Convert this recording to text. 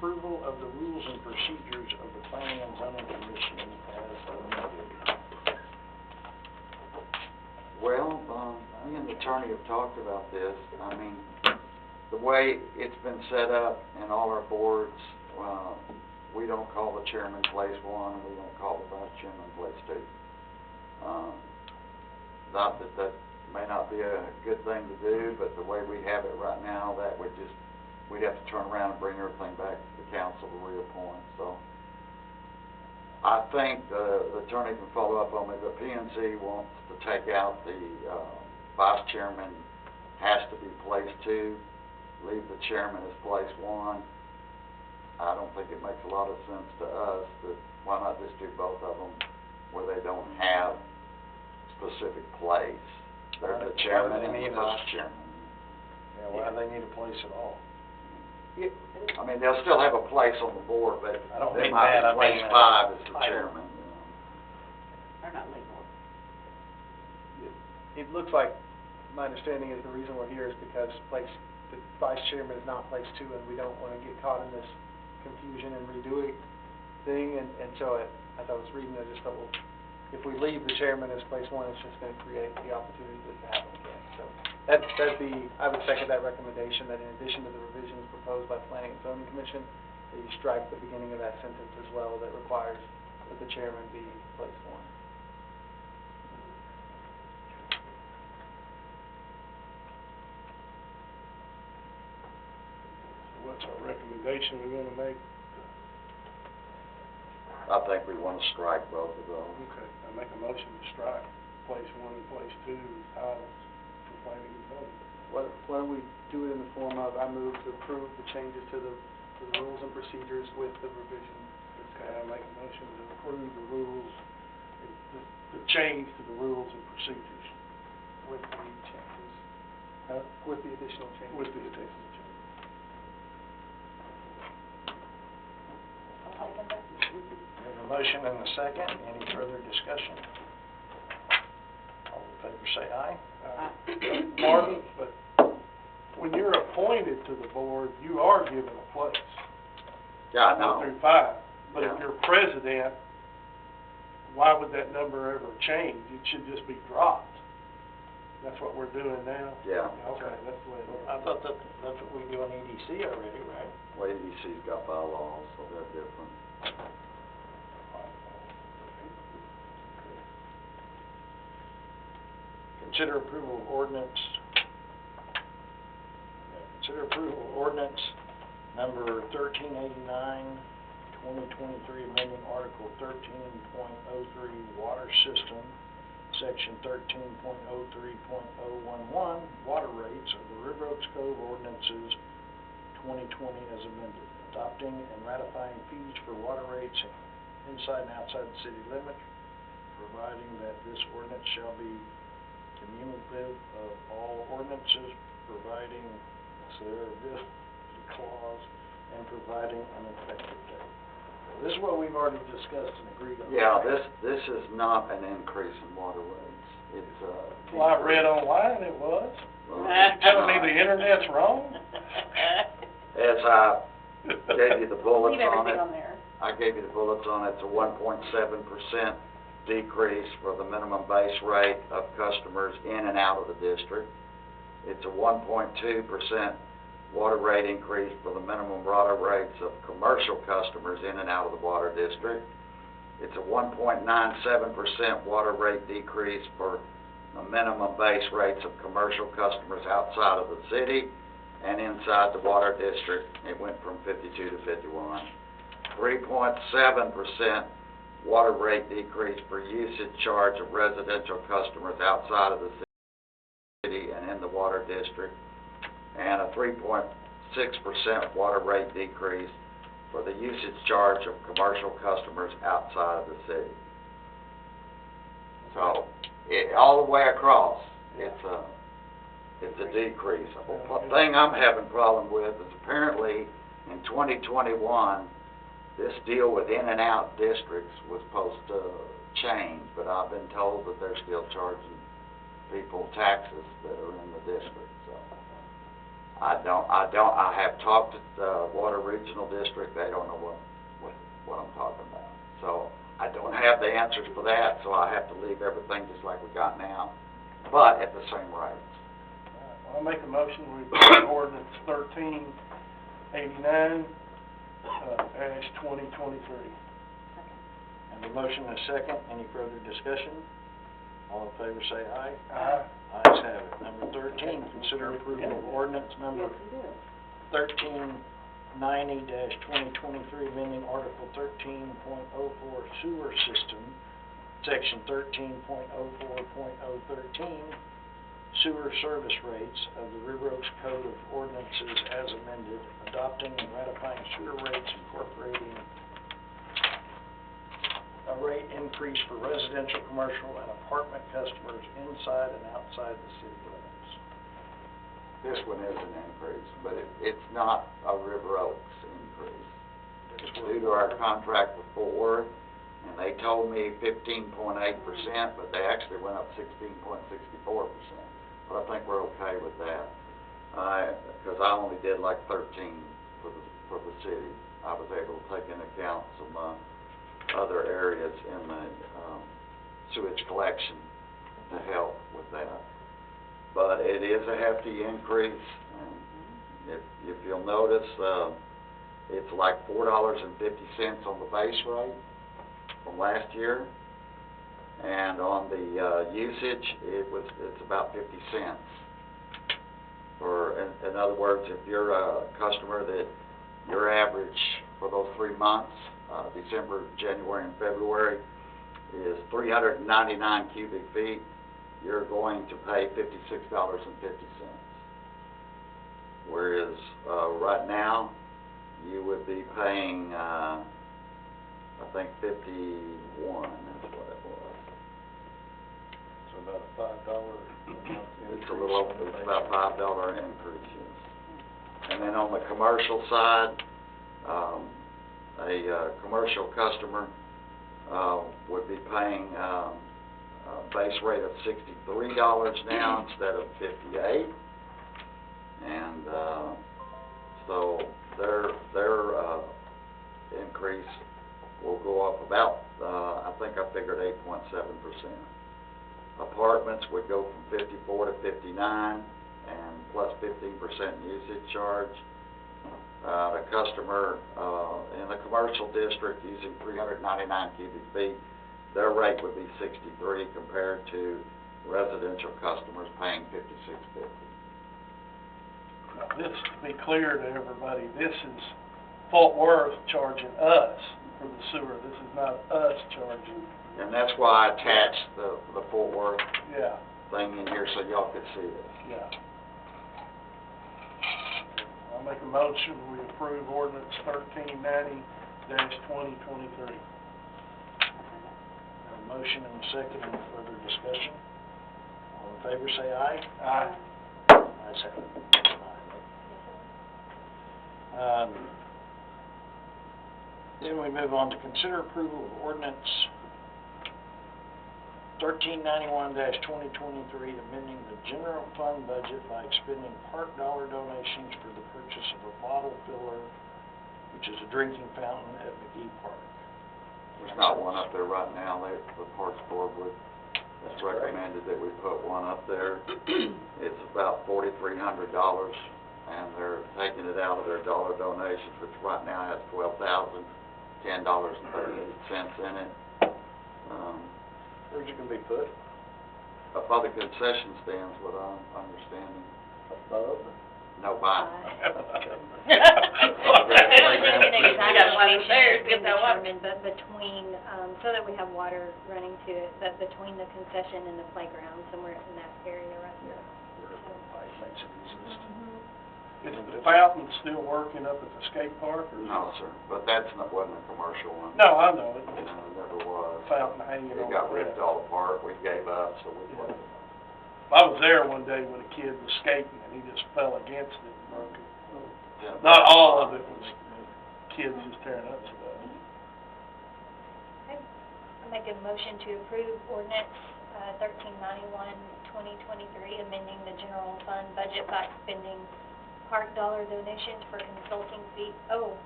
approval of the rules and procedures of the Planning and Zoning Commission as amended. Well, me and the attorney have talked about this. I mean, the way it's been set up in all our boards, we don't call the chairman place one, and we don't call the vice chairman place two. Not that that may not be a good thing to do, but the way we have it right now, that would just, we'd have to turn around and bring everything back to the council to reappoint. So I think the attorney can follow up on me, but PNC wants to take out the vice chairman has to be place two, leave the chairman as place one. I don't think it makes a lot of sense to us that why not just do both of them where they don't have specific place. They're the chairman and the vice chairman. Yeah, why do they need a place at all? I mean, they'll still have a place on the board, but I don't they mean might that, I be place mean, five as the title. chairman. They're not legal. It looks like, my understanding is the reason we're here is because the vice chairman is not place two, and we don't want to get caught in this confusion and redoing thing, and so as I was reading, I just thought, well, if we leave the chairman as place one, it's just going to create the opportunity for it to happen again. So that'd be, I would second that recommendation, that in addition to the revisions proposed by Planning and Zoning Commission, that you strike the beginning of that sentence as well that requires that the chairman be place one. What's our recommendation we want to make? I think we want to strike both of those. Okay, I make a motion to strike place one and place two titles for planning and zoning. Why don't we do it in the form of, I move to approve the changes to the rules and procedures with the revision. Okay, I make a motion to approve the rules, the change to the rules and procedures. With the changes, Huh? with the additional changes. With the additional changes. I'll second that. We have a motion and a second. Any further discussion? All in favor say aye. Marvin, but when you're appointed to the board, you are given a place. Yeah, I One know. through five. But Yeah. if you're president, why would that number ever change? It should just be dropped. That's what we're doing now? Yeah. Okay, that's the way it is. I thought that's what we do on EDC already, right? Well, EDC's got bylaws, so they're different. Consider approval of ordinance. Consider approval of ordinance number 1389, 2023, amending Article 13.03 Water System, Section 13.03.011, Water Rates of the River Oaks Cove Ordinances 2020 as amended, adopting and ratifying fees for water rates inside and outside the city limits, providing that this ordinance shall be cumulative of all ordinances, providing, this clause, and providing an effective date. This is what we've already discussed and agreed on. Yeah, this is not an increase in water rates. It's Well, I read online it was. well, You telling me the internet's wrong? as I gave you the bullets Leave on everything it, on there. I gave you the bullets on it. It's a 1.7% decrease for the minimum base rate of customers in and out of the district. It's a 1.2% water rate increase for the minimum water rates of commercial customers in and out of the water district. It's a 1.97% water rate decrease for the minimum base rates of commercial customers outside of the city and inside the water district. It went from 52 to 51. 3.7% water rate decrease for usage charge of residential customers outside of the city and in the water district, and a 3.6% water rate decrease for the usage charge of commercial customers outside of the city. So, all the way across, it's a decrease. The thing I'm having problem with is apparently in 2021, this deal with in and out districts was supposed to change, but I've been told that they're still charging people taxes that are in the district, so. I have talked to the Water Regional District, they don't know what I'm talking about. So I don't have the answers for that, so I have to leave everything just like we got now, but at the same rates. I'll make a motion, we approve ordinance 1389, dash 2023. And the motion is second. Any further discussion? All in favor say aye. Aye. Ayes have it. Number 13, consider approval of ordinance number 1390-2023, amending Article 13.04 Sewer System, Section 13.04.013, Sewer Service Rates of the River Oaks Code of Ordinances as amended, adopting and ratifying sewer rates incorporating a rate increase for residential, commercial, and apartment customers inside and outside the city limits. This one is an increase, but it's not a River Oaks increase. It's due to our contract with Fort Worth, and they told me 15.8%, but they actually went up 16.64%. But I think we're okay with that, because I only did like 13 for the city. I was able to take into account some other areas in the sewage collection to help with that. But it is a hefty increase, and if you'll notice, it's like $4.50 on the base rate from last year, and on the usage, it's about 50 cents. In other words, if you're a customer that your average for those 3 months, December, January, and February, is 399 cubic feet, you're going to pay $56.50. Whereas right now, you would be paying, I think 51 is what it was. So about a $5 It's a little over, it's about $5 increase, yes. And then on the commercial side, a commercial customer would be paying a base rate of $63 now instead of $58, and so their increase will go up about I think I figured 8.7%. Apartments would go from 54 to 59, and plus 15% usage charge. The customer in the commercial district using 399 cubic feet, their rate would be 63 compared to residential customers paying 56.50. Now, this, to be clear to everybody, this is Fort Worth charging us for the sewer. This is not us charging. And that's why I attached the Fort Worth Yeah, thing in here so y'all could see this. yeah. I'll make a motion, we approve ordinance 1390-2023. Have a motion and a second. Any further discussion? All in favor say aye. Aye. Ayes have it. Aye. Then we move on to consider approval of ordinance 1391-2023, amending the general fund budget by expending part dollar donations for the purchase of a bottle filler, which is a drinking fountain at McGee Park. There's not one up there right now. The Parks Board has recommended that we put one up there. It's about $4,300, and they're taking it out of their dollar donations, which right now has $12,010.38 in it. Where's it going to be put? Above the concession stands, what I'm understanding. Above? No, by. I got one there, get that one. But between, so that we have water running to it, but between the concession and the playground, somewhere in that area right there. Where the pipe makes it easiest. Is the fountain still working up at the skate park, or? No, sir, but wasn't a commercial one. No, I know it. No, it never was. Fountain hanging on the It got cliff. ripped all apart, we gave up, so we put it. I was there one day when a kid was skating, and he just fell against it and broke it. Yeah. Not all of it was kids just tearing up stuff. Okay, I'll make a motion to approve ordinance 1391-2023, amending the general fund budget by expending park dollar donations for consulting fee, oh,